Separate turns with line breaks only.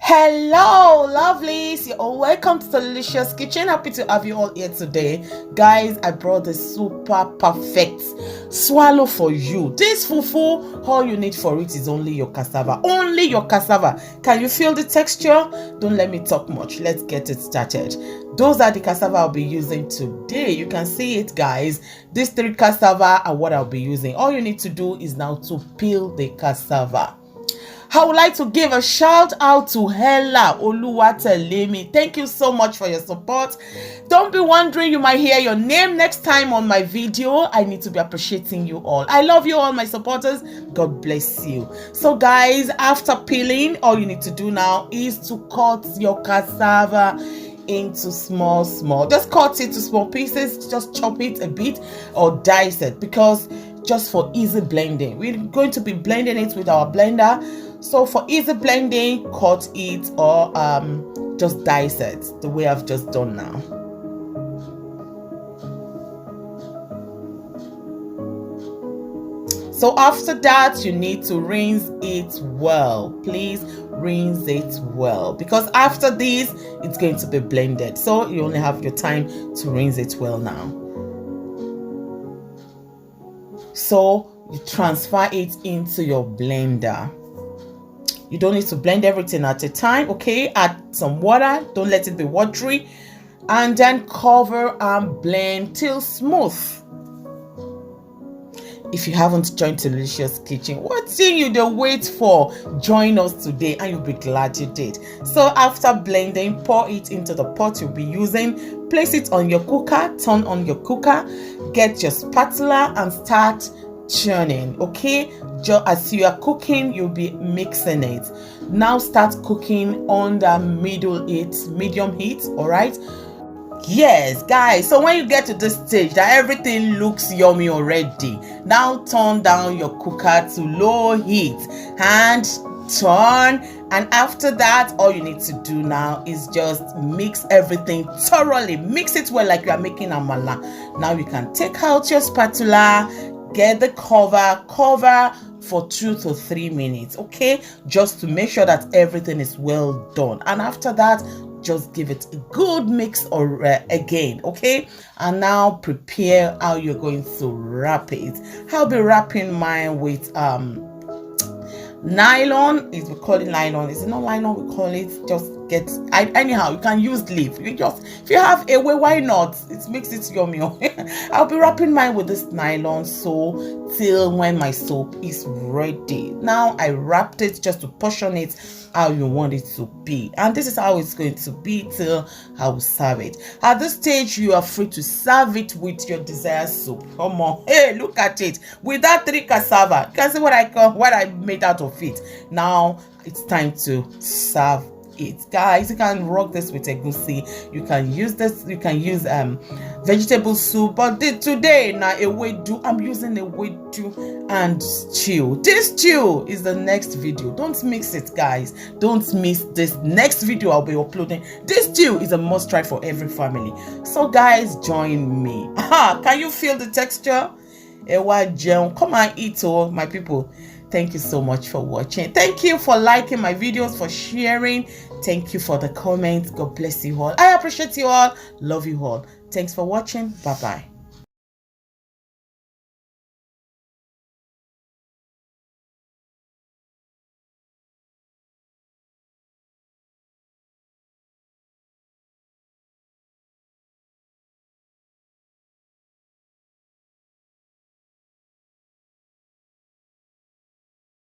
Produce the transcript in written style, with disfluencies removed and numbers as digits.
Hello lovelies, you're all welcome to Delicious Kitchen. Happy to have you all here today. Guys, I brought the super perfect swallow for you. This fufu, all you need for it is only your cassava. Only your cassava. Can you feel the texture? Don't let me talk much. Let's get it started. Those are the cassava I'll be using today. You can see it, guys. These 3 cassava are what I'll be using. All you need to do is now to peel the cassava. I would like to give a shout out to Hella Oluwatelemi. Thank you so much for your support. Don't be wondering, you might hear your name next time on my video. I need to be appreciating you all. I love you all, my supporters. God bless you. So guys, after peeling, all you need to do now is to cut your cassava into small. Just cut it to small pieces. Just chop it a bit or dice it, because just for easy blending, we're going to be blending it with our blender. So for easy blending, cut it or just dice it the way I've just done now. So after that, you need to rinse it well. Please rinse it well, because after this it's going to be blended, so you only have your time to rinse it well now. So you transfer it into your blender. You don't need to blend everything at a time, okay? Add some water, don't let it be watery, and then cover and blend till smooth. If you haven't joined Delicious Kitchen, what thing you don't wait for? Join us today and you'll be glad you did. So after blending, pour it into the pot you'll be using, place it on your cooker, turn on your cooker, get your spatula and start churning, okay? Just as you are cooking, you'll be mixing it. Now start cooking on the medium heat, all right? Yes, guys, so when you get to this stage that everything looks yummy already, now turn down your cooker to low heat and turn. And after that, all you need to do now is just mix everything thoroughly. Mix it well like you are making amala. Now you can take out your spatula, get the cover for 2 to 3 minutes, okay? Just to make sure that everything is well done. And after that, just give it a good mix or again, okay? And now prepare how you're going to wrap it. I'll be wrapping mine with nylon. We call it nylon. Is it not nylon? We call it just anyhow. You can use leaf. If you have a way, why not? It makes it yummy. I'll be wrapping mine with this nylon so till when my soap is ready. Now I wrapped it just to portion it how you want it to be, and this is how it's going to be till I will serve it. At this stage, you are free to serve it with your desired soup. Come on, hey, look at it with that 3 cassava. You can see what I made out of it. Now it's time to serve it, guys. You can rock this with egusi. You can use this. You can use vegetable soup. But today now I'm using ewedu and stew. This stew is the next video. Don't mix it, guys. Don't miss this next video I'll be uploading. This stew is a must try for every family. So guys, join me. Can you feel the texture? Come and eat, oh my people. Thank you so much for watching. Thank you for liking my videos, for sharing. Thank you for the comments. God bless you all. I appreciate you all. Love you all. Thanks for watching. Bye-bye.